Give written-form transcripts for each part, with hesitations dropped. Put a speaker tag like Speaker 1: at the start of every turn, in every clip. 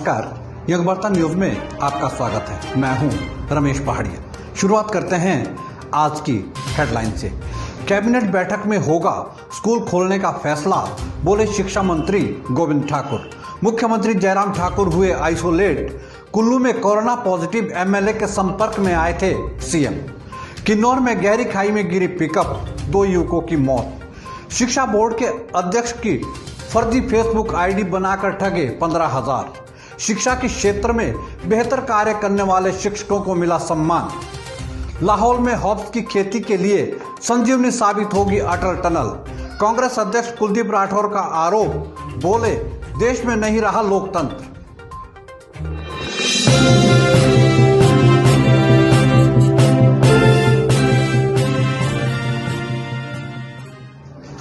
Speaker 1: नमस्कार, यंग वार्ता न्यूज में आपका स्वागत है। मैं हूं रमेश पहाड़िया। शुरुआत करते हैं आज की हेडलाइन से। कैबिनेट बैठक में होगा स्कूल खोलने का फैसला, बोले शिक्षा मंत्री गोविंद ठाकुर। मुख्यमंत्री जयराम ठाकुर हुए आइसोलेट। कुल्लू में कोरोना पॉजिटिव एमएलए के संपर्क में आए थे सीएम। किन्नौर में गहरी खाई में गिरी पिकअप, 2 युवकों की मौत। शिक्षा बोर्ड के अध्यक्ष की फर्जी फेसबुक आईडी बनाकर ठगे 15,000। शिक्षा के क्षेत्र में बेहतर कार्य करने वाले शिक्षकों को मिला सम्मान। लाहौल में हॉप्स की खेती के लिए संजीवनी साबित होगी अटल टनल। कांग्रेस अध्यक्ष कुलदीप राठौर का आरोप, बोले देश में नहीं रहा लोकतंत्र।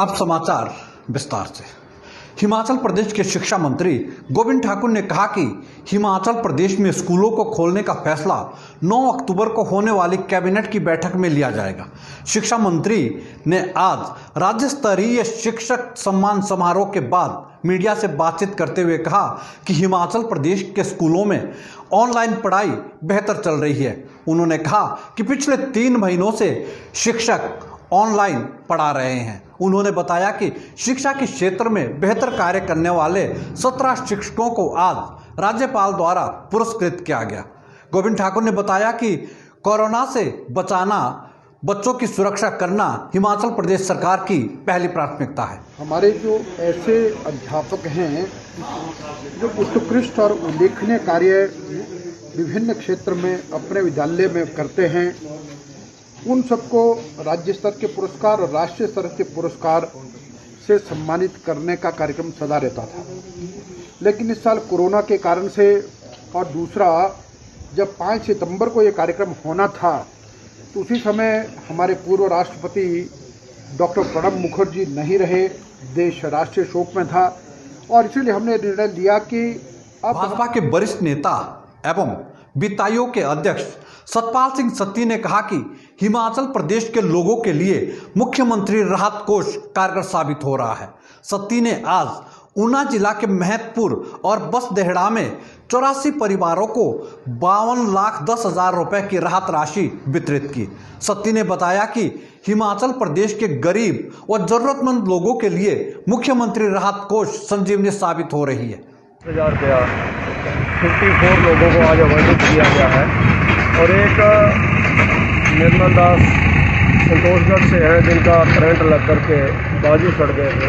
Speaker 1: अब समाचार विस्तार से। हिमाचल प्रदेश के शिक्षा मंत्री गोविंद ठाकुर ने कहा कि हिमाचल प्रदेश में स्कूलों को खोलने का फैसला 9 अक्टूबर को होने वाली कैबिनेट की बैठक में लिया जाएगा। शिक्षा मंत्री ने आज राज्य स्तरीय शिक्षक सम्मान समारोह के बाद मीडिया से बातचीत करते हुए कहा कि हिमाचल प्रदेश के स्कूलों में ऑनलाइन पढ़ाई बेहतर चल रही है। उन्होंने कहा कि पिछले 3 महीनों से शिक्षक ऑनलाइन पढ़ा रहे हैं। उन्होंने बताया कि शिक्षा के क्षेत्र में बेहतर कार्य करने वाले 17 शिक्षकों को आज राज्यपाल द्वारा पुरस्कृत किया गया। गोविंद ठाकुर ने बताया कि कोरोना से बचाना, बच्चों की सुरक्षा करना हिमाचल प्रदेश सरकार की पहली प्राथमिकता है।
Speaker 2: हमारे जो ऐसे अध्यापक हैं जो उत्कृष्ट और उल्लेखनीय कार्य विभिन्न क्षेत्र में अपने विद्यालय में करते हैं, उन सबको राज्य स्तर के पुरस्कार और राष्ट्रीय स्तर के पुरस्कार से सम्मानित करने का कार्यक्रम सदा रहता था। लेकिन इस साल कोरोना के कारण से, और दूसरा जब 5 सितंबर को ये कार्यक्रम होना था तो उसी समय हमारे पूर्व राष्ट्रपति डॉक्टर प्रणब मुखर्जी नहीं रहे, देश राष्ट्रीय शोक में था, और इसीलिए हमने निर्णय लिया कि अब
Speaker 1: भाजपा के वरिष्ठ नेता एवं वित्त आयोग के अध्यक्ष सतपाल सिंह सत्ती ने कहा कि हिमाचल प्रदेश के लोगों के लिए मुख्यमंत्री राहत कोष कारगर साबित हो रहा है। सत्ती ने आज ऊना जिला के महतपुर और बसदेहड़ा में 84 परिवारों को 52,10,000 रुपए की राहत राशि वितरित की। सत्ती ने बताया कि हिमाचल प्रदेश के गरीब व जरूरतमंद लोगों के लिए मुख्यमंत्री राहत कोष संजीवनी साबित हो रही है।
Speaker 3: 54 लोगों को आज अवॉर्ड किया गया है, और एक निर्मल दास संतोषगढ़ से हैं जिनका करंट लग करके बाजू सड़ गए थे,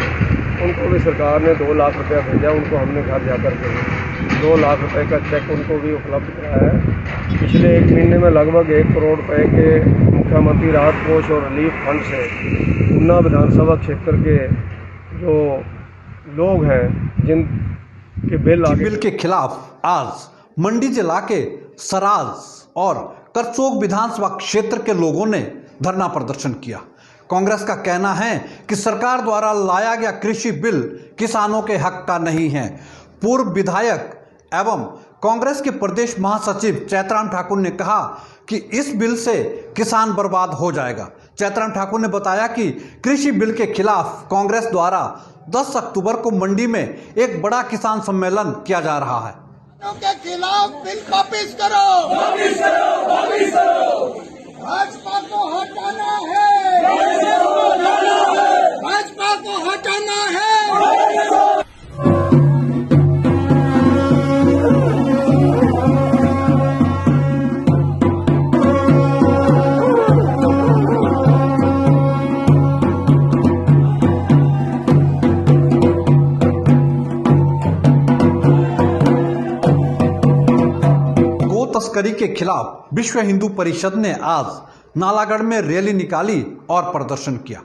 Speaker 3: उनको भी सरकार ने 2 लाख रुपया भेजा। उनको हमने घर जा कर के 2 लाख रुपए का चेक उनको भी उपलब्ध कराया है। पिछले 1 महीने में लगभग 1 करोड़ रुपए के मुख्यमंत्री राहत कोष और रिलीफ फंड से ऊना विधानसभा क्षेत्र के जो लोग हैं जिन के
Speaker 1: बिल के खिलाफ आज मंडी जिला के सराज और करचोक विधानसभा क्षेत्र के लोगों ने धरना प्रदर्शन किया। कांग्रेस का कहना है कि सरकार द्वारा लाया गया कृषि बिल किसानों के हक का नहीं है। पूर्व विधायक एवं कांग्रेस के प्रदेश महासचिव चैतराम ठाकुर ने कहा कि इस बिल से किसान बर्बाद हो जाएगा। चैतराम ठाकुर ने बताया कि कृषि बिल के खिलाफ कांग्रेस द्वारा 10 अक्टूबर को मंडी में एक बड़ा किसान सम्मेलन किया जा रहा है।
Speaker 4: के खिलाफ बिल वापिस करो, वापिस करो, वापिस करो। भाजपा को हटाना है, भाजपा को हटाना है।
Speaker 1: तस्करी के खिलाफ विश्व हिंदू परिषद ने आज नालागढ़ में रैली निकाली और प्रदर्शन किया।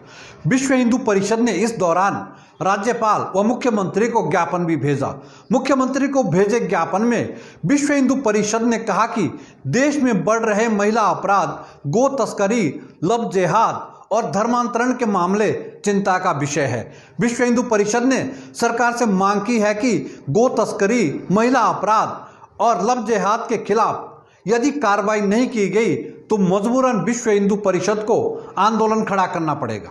Speaker 1: विश्व हिंदू परिषद ने इस दौरान राज्यपाल व मुख्यमंत्री को ज्ञापन भी भेजा। मुख्यमंत्री को भेजे ज्ञापन में विश्व हिंदू परिषद ने कहा कि देश में बढ़ रहे महिला अपराध, गो तस्करी, लव जेहाद और धर्मांतरण के मामले चिंता का विषय है। विश्व हिंदू परिषद ने सरकार से मांग की है कि गो तस्करी, महिला अपराध और लव जेहाद के खिलाफ यदि कार्रवाई नहीं की गई तो मजबूरन विश्व हिंदू परिषद को आंदोलन खड़ा करना पड़ेगा।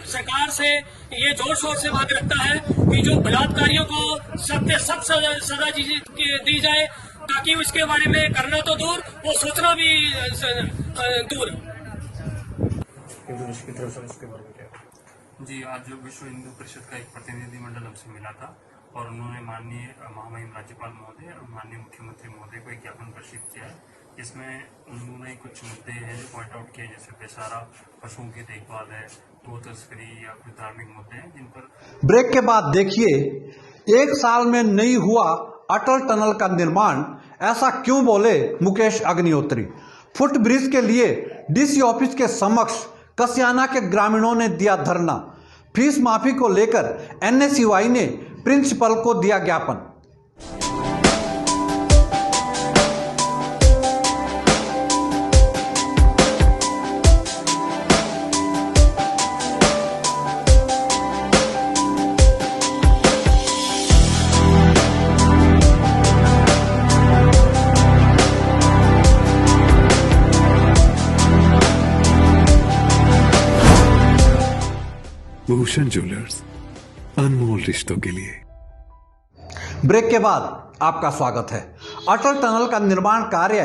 Speaker 5: सरकार से ये जोर शोर से मांग रखता है कि जो बलात्कारियों को सख्त सख्त सजा दी जाए, ताकि उसके बारे में करना तो दूर, वो सोचना भी दूर।
Speaker 6: जी, आज विश्व हिंदू परिषद का एक प्रतिनिधिमंडल हमसे मिला था और उन्होंने माननीय महामहिम राज्यपाल महोदय और माननीय मुख्यमंत्री महोदय को एक ज्ञापन प्रेषित किया है, जिसमें उन्होंने कुछ मुद्दे हैं जो पॉइंट आउट किए, जैसे बेसहारा पशुओं की देखभाल है, गो तस्करी या कुछ धार्मिक मुद्दे हैं जिन पर।
Speaker 1: ब्रेक के बाद देखिए, एक साल में नहीं हुआ अटल टनल का निर्माण, ऐसा क्यों बोले मुकेश अग्निहोत्री। फुट ब्रिज के लिए डीसी ऑफिस के समक्ष कसियाना के ग्रामीणों ने दिया धरना। फीस माफी को लेकर एनएसयूआई ने प्रिंसिपल को दिया ज्ञापन।
Speaker 7: भूषण ज्वेलर्स, अनमोल रिश्तों के लिए।
Speaker 1: ब्रेक के बाद आपका स्वागत है। अटल टनल का निर्माण कार्य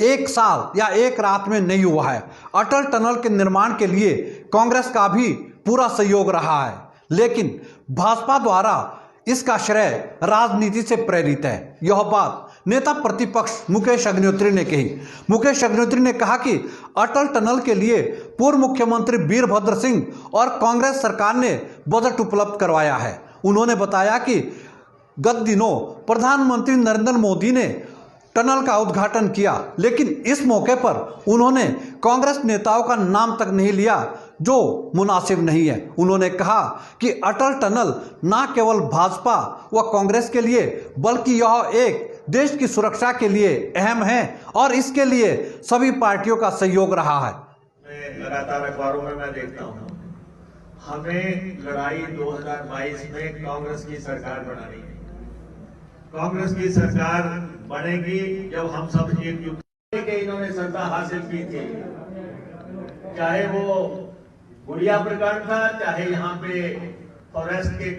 Speaker 1: एक साल या एक रात में नहीं हुआ है। अटल टनल के निर्माण के लिए कांग्रेस का भी पूरा सहयोग रहा है, लेकिन भाजपा द्वारा इसका श्रेय राजनीति से प्रेरित है। यह बात नेता प्रतिपक्ष मुकेश अग्निहोत्री ने कही। मुकेश अग्निहोत्री ने कहा कि अटल टनल के लिए पूर्व मुख्यमंत्री वीरभद्र सिंह और कांग्रेस सरकार ने बजट उपलब्ध करवाया है। उन्होंने बताया कि गत दिनों प्रधानमंत्री नरेंद्र मोदी ने टनल का उद्घाटन किया, लेकिन इस मौके पर उन्होंने कांग्रेस नेताओं का नाम तक नहीं लिया, जो मुनासिब नहीं है। उन्होंने कहा कि अटल टनल न केवल भाजपा व कांग्रेस के लिए, बल्कि यह एक देश की सुरक्षा के लिए अहम है और इसके लिए सभी पार्टियों का सहयोग रहा है।
Speaker 8: लगातार अखबारों में मैं देखता हूँ, हमें लड़ाई 2022 में कांग्रेस की सरकार बनानी है। कांग्रेस की सरकार बनेगी जब हम सब एकजुट के इन्होंने सत्ता हासिल की थी, चाहे वो गुड़िया प्रकांड था, चाहे यहाँ पे फॉरेस्ट के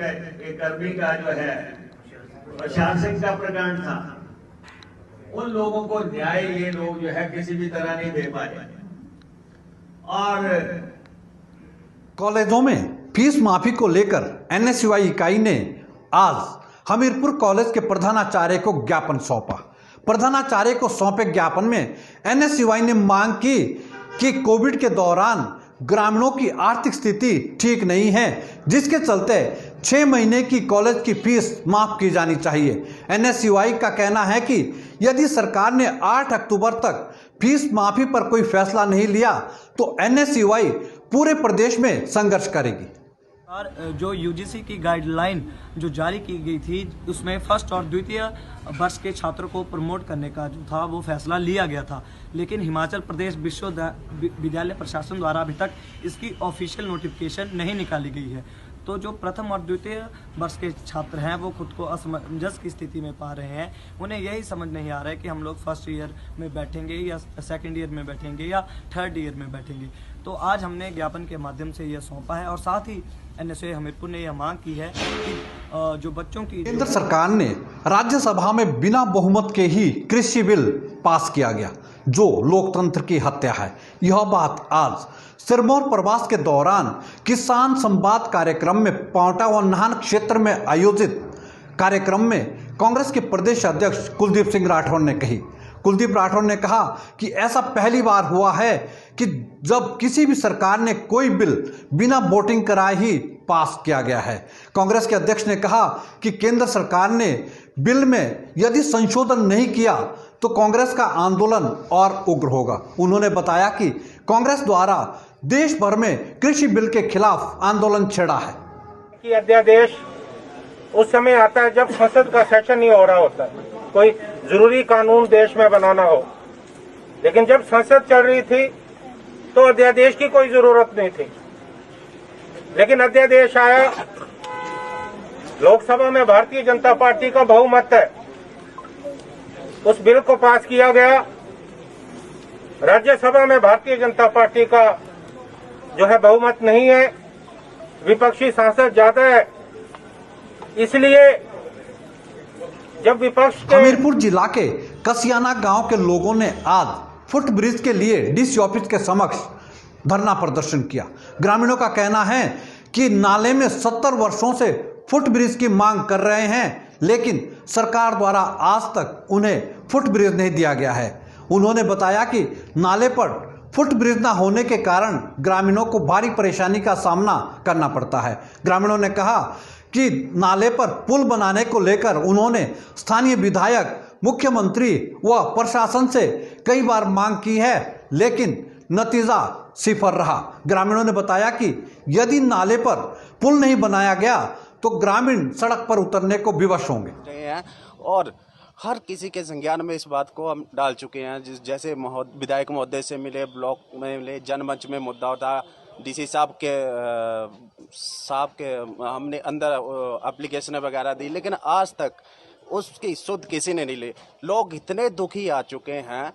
Speaker 8: कर्मी का जो है प्रशासन का प्रकांड था। उन लोगों को न्याय ये लोग जो है किसी भी तरह नहीं दे पाए। और
Speaker 1: कॉलेजों में फीस माफी को लेकर एनएसयूआई इकाई ने आज हमीरपुर कॉलेज के प्रधानाचार्य को ज्ञापन सौंपा। प्रधानाचार्य को सौंपे ज्ञापन में एनएसयूआई ने मांग की कि कोविड के दौरान ग्रामीणों की आर्थिक स्थिति ठीक नहीं है, जिसके चलते 6 महीने की कॉलेज की फीस माफ की जानी चाहिए। एनएसयूआई का कहना है कि यदि सरकार ने 8 अक्टूबर तक फीस माफी पर कोई फैसला नहीं लिया तो एनएसयूआई पूरे प्रदेश में संघर्ष करेगी।
Speaker 9: जो यूजीसी की गाइडलाइन जो जारी की गई थी, उसमें फर्स्ट और द्वितीय वर्ष के छात्रों को प्रमोट करने का जो था वो फैसला लिया गया था, लेकिन हिमाचल प्रदेश विश्वविद्यालय प्रशासन द्वारा अभी तक इसकी ऑफिशियल नोटिफिकेशन नहीं निकाली गई है। तो जो प्रथम और द्वितीय वर्ष के छात्र हैं वो खुद को असमंजस की स्थिति में पा रहे हैं। उन्हें यही समझ नहीं आ रहा है कि हम लोग फर्स्ट ईयर में बैठेंगे या सेकंड ईयर में बैठेंगे या थर्ड ईयर में बैठेंगे। तो आज हमने ज्ञापन के माध्यम से यह सौंपा है और साथ ही एनएसयूआई हमीरपुर ने यह मांग की है कि जो बच्चों की
Speaker 1: केंद्र सरकार ने राज्यसभा में बिना बहुमत के ही कृषि बिल पास किया गया, जो लोकतंत्र की हत्या है। यह बात आज सिरमौर प्रवास के दौरान किसान संवाद कार्यक्रम में पांवटा व नाहन क्षेत्र में आयोजित कार्यक्रम में कांग्रेस के प्रदेश अध्यक्ष कुलदीप सिंह राठौर ने कही। कुलदीप राठौर ने कहा कि ऐसा पहली बार हुआ है कि जब किसी भी सरकार ने कोई बिल बिना वोटिंग कराए ही पास किया गया है। कांग्रेस के अध्यक्ष ने कहा कि केंद्र सरकार ने बिल में यदि संशोधन नहीं किया तो कांग्रेस का आंदोलन और उग्र होगा। उन्होंने बताया कि कांग्रेस द्वारा देश भर में कृषि बिल के खिलाफ आंदोलन छेड़ा है।
Speaker 10: कि अध्यादेश उस समय आता है जब संसद का सेशन नहीं हो रहा होता है, कोई जरूरी कानून देश में बनाना हो, लेकिन जब संसद चल रही थी तो अध्यादेश की कोई जरूरत नहीं थी। लेकिन अध्यादेश आया, लोकसभा में भारतीय जनता पार्टी का बहुमत है, उस बिल को पास किया गया। राज्यसभा में भारतीय जनता पार्टी का जो है बहुमत नहीं है, विपक्षी सांसद ज्यादा है, इसलिए जब विपक्ष के
Speaker 1: हमीरपुर जिला के कसियाना गांव के लोगों ने आज फुट ब्रिज के लिए डीसी ऑफिस के समक्ष धरना प्रदर्शन किया। ग्रामीणों का कहना है कि नाले में 70 वर्षों से फुट ब्रिज की मांग कर रहे हैं, लेकिन सरकार द्वारा आज तक उन्हें फुट ब्रिज नहीं दिया गया है। उन्होंने बताया कि नाले पर फुट ब्रिज न होने के कारण ग्रामीणों को भारी परेशानी का सामना करना पड़ता है। ग्रामीणों ने कहा कि नाले पर पुल बनाने को लेकर उन्होंने स्थानीय विधायक, मुख्यमंत्री व प्रशासन से कई बार मांग की है, लेकिन नतीजा सिफर रहा। ग्रामीणों ने बताया कि यदि नाले पर पुल नहीं बनाया गया तो ग्रामीण सड़क पर उतरने को विवश होंगे।
Speaker 11: और हर किसी के संज्ञान में इस बात को हम डाल चुके हैं। जैसे विधायक महोदय से मिले, ब्लॉक में मिले, जनमंच में मुद्दा होता, डीसी साहब के हमने अंदर एप्लीकेशन वगैरह दी, लेकिन आज तक उसकी सुध किसी ने नहीं ली। लोग इतने दुखी आ चुके हैं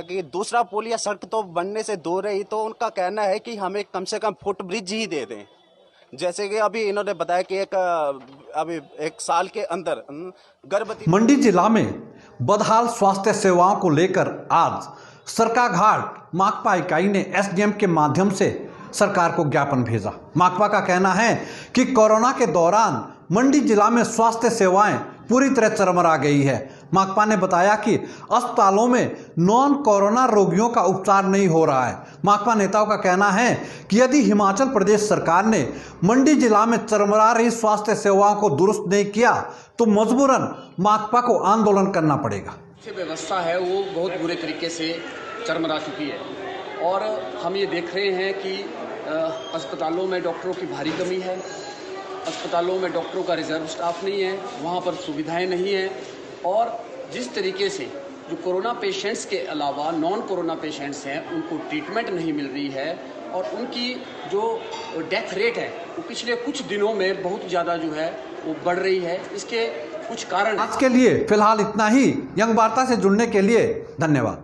Speaker 11: कि दूसरा पुल या सड़क तो बनने से दूर रही, तो उनका कहना है कि हमें कम से कम फुट ब्रिज ही दे दें। जैसे कि अभी इन्होंने बताया कि अभी एक साल के अंदर गर्भवती।
Speaker 1: मंडी जिला में बदहाल स्वास्थ्य सेवाओं को लेकर आज सरकाघाट माकपा इकाई ने एसडीएम के माध्यम से सरकार को ज्ञापन भेजा। माकपा का कहना है कि कोरोना के दौरान मंडी जिला में स्वास्थ्य सेवाएं पूरी तरह चरमरा गई है। माकपा ने बताया कि अस्पतालों में नॉन कोरोना रोगियों का उपचार नहीं हो रहा है। माकपा नेताओं का कहना है कि यदि हिमाचल प्रदेश सरकार ने मंडी जिला में चरमरा रही स्वास्थ्य सेवाओं को दुरुस्त नहीं किया तो मजबूरन माकपा को आंदोलन करना पड़ेगा।
Speaker 12: व्यवस्था है वो बहुत बुरे तरीके से चरमरा चुकी है और हम ये देख रहे हैं कि अस्पतालों में डॉक्टरों की भारी कमी है, अस्पतालों में डॉक्टरों का रिजर्व स्टाफ नहीं है, वहाँ पर सुविधाएं नहीं हैं और जिस तरीके से जो कोरोना पेशेंट्स के अलावा नॉन कोरोना पेशेंट्स हैं उनको ट्रीटमेंट नहीं मिल रही है और उनकी जो डेथ रेट है वो पिछले कुछ दिनों में बहुत ज़्यादा जो है वो बढ़ रही है। इसके कुछ कारण
Speaker 1: आज के लिए फिलहाल इतना ही। यंग वार्ता से जुड़ने के लिए धन्यवाद।